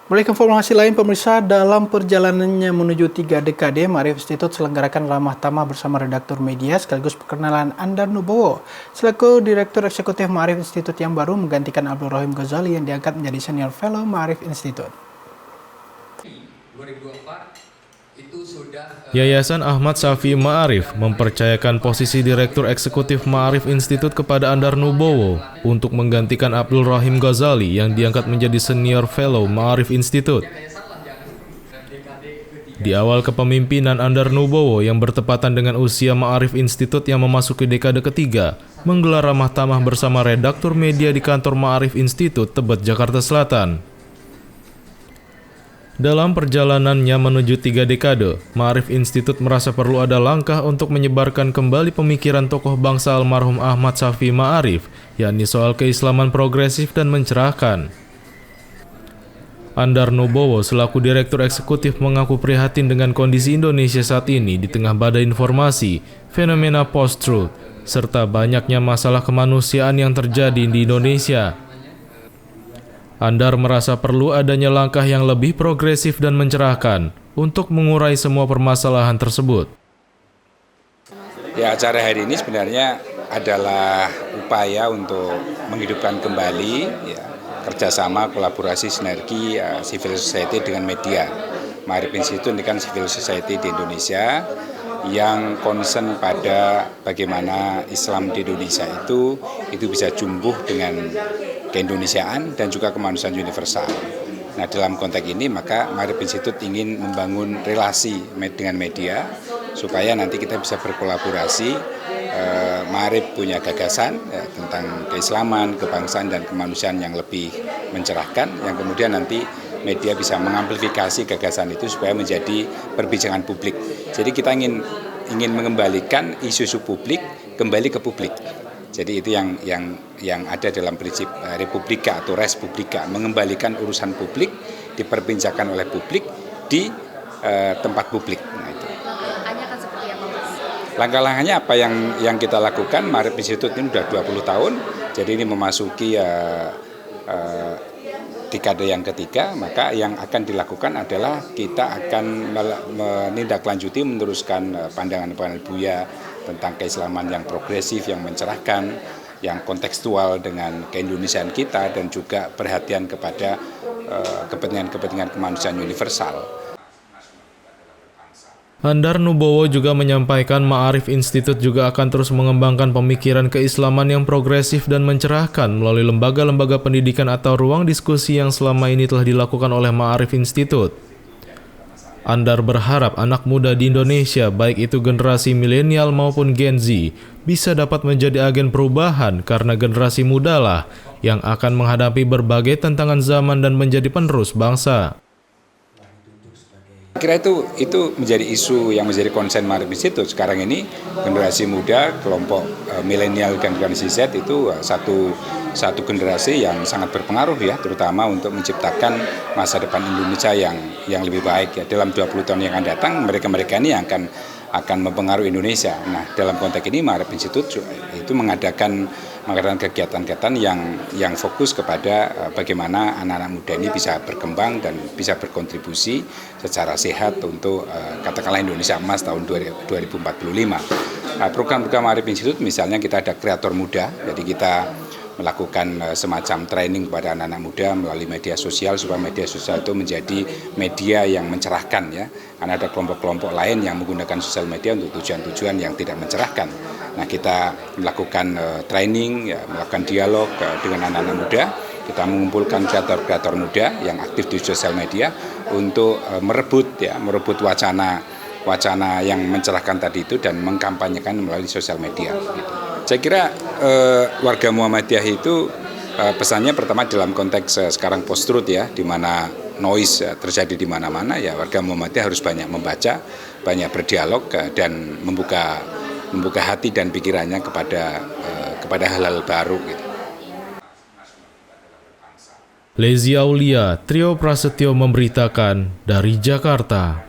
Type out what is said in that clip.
Berikut informasi lain pemirsa, dalam perjalanannya menuju 3 dekade, Maarif Institute selenggarakan ramah tamah bersama redaktur media sekaligus perkenalan Andar Nubowo selaku Direktur Eksekutif Maarif Institute yang baru menggantikan Abdul Rahim Ghazali yang diangkat menjadi Senior Fellow Maarif Institute. Yayasan Ahmad Syafi'i Ma'arif mempercayakan posisi Direktur Eksekutif Ma'arif Institute kepada Andar Nubowo untuk menggantikan Abdul Rahim Ghazali yang diangkat menjadi Senior Fellow Ma'arif Institute. Di awal kepemimpinan Andar Nubowo yang bertepatan dengan usia Ma'arif Institute yang memasuki dekade ketiga, menggelar ramah tamah bersama redaktur media di kantor Ma'arif Institute, Tebet, Jakarta Selatan. Dalam perjalanannya menuju 3 dekade, Ma'arif Institute merasa perlu ada langkah untuk menyebarkan kembali pemikiran tokoh bangsa almarhum Ahmad Syafi'i Ma'arif, yakni soal keislaman progresif dan mencerahkan. Andar Nubowo selaku Direktur Eksekutif mengaku prihatin dengan kondisi Indonesia saat ini di tengah badai informasi, fenomena post-truth, serta banyaknya masalah kemanusiaan yang terjadi di Indonesia. Andar merasa perlu adanya langkah yang lebih progresif dan mencerahkan untuk mengurai semua permasalahan tersebut. Ya, acara hari ini sebenarnya adalah upaya untuk menghidupkan kembali ya, kerjasama, kolaborasi, sinergi civil society dengan media. Ma'arif Institute ini kan civil society di Indonesia yang concern pada bagaimana Islam di Indonesia itu bisa tumbuh dengan keindonesiaan dan juga kemanusiaan universal. Nah, dalam konteks ini maka Ma'arif Institute ingin membangun relasi dengan media supaya nanti kita bisa berkolaborasi. Ma'arif punya gagasan tentang keislaman, kebangsaan dan kemanusiaan yang lebih mencerahkan, yang kemudian nanti media bisa mengamplifikasi gagasan itu supaya menjadi perbincangan publik. Jadi kita ingin mengembalikan isu-isu publik kembali ke publik. Jadi itu yang ada dalam prinsip Republika atau Res Publica, mengembalikan urusan publik diperbincangkan oleh publik di tempat publik. Nah, itu. Langkahnya akan seperti apa, Mas? Langkah-langkahnya apa yang kita lakukan? Ma'arif Institute ini sudah 20 tahun, jadi ini memasuki dekade yang ketiga, maka yang akan dilakukan adalah kita akan menindaklanjuti, meneruskan pandangan-pandangan Buya tentang keislaman yang progresif, yang mencerahkan, yang kontekstual dengan keindonesiaan kita, dan juga perhatian kepada kepentingan-kepentingan kemanusiaan universal. Andar Nubowo juga menyampaikan Ma'arif Institute juga akan terus mengembangkan pemikiran keislaman yang progresif dan mencerahkan melalui lembaga-lembaga pendidikan atau ruang diskusi yang selama ini telah dilakukan oleh Ma'arif Institute. Andar berharap anak muda di Indonesia, baik itu generasi milenial maupun Gen Z, bisa dapat menjadi agen perubahan karena generasi muda lah yang akan menghadapi berbagai tantangan zaman dan menjadi penerus bangsa. Kira itu menjadi isu yang menjadi konsen Ma'arif Institute sekarang ini. Generasi muda, kelompok milenial dan generasi Z itu satu generasi yang sangat berpengaruh ya, terutama untuk menciptakan masa depan Indonesia yang lebih baik ya. Dalam 20 tahun yang akan datang, mereka ini akan mempengaruhi Indonesia. Nah, dalam konteks ini Ma'arif Institute itu mengadakan kegiatan-kegiatan yang fokus kepada bagaimana anak-anak muda ini bisa berkembang dan bisa berkontribusi secara sehat untuk katakanlah Indonesia Emas tahun 2045. Program-program Ma'arif Institute misalnya kita ada kreator muda, jadi kita melakukan semacam training kepada anak-anak muda melalui media sosial supaya media sosial itu menjadi media yang mencerahkan ya. Karena ada kelompok-kelompok lain yang menggunakan sosial media untuk tujuan-tujuan yang tidak mencerahkan. Nah, kita melakukan training, ya, melakukan dialog dengan anak-anak muda. Kita mengumpulkan kreator-kreator muda yang aktif di sosial media untuk merebut wacana yang mencerahkan tadi itu dan mengkampanyekan melalui sosial media. Gitu. Saya kira warga Muhammadiyah itu pesannya pertama dalam konteks sekarang post-truth ya, di mana noise terjadi di mana-mana ya, warga Muhammadiyah harus banyak membaca, banyak berdialog dan membuka hati dan pikirannya kepada hal-hal baru gitu. Lezi Aulia, Trio Prasetyo memberitakan dari Jakarta.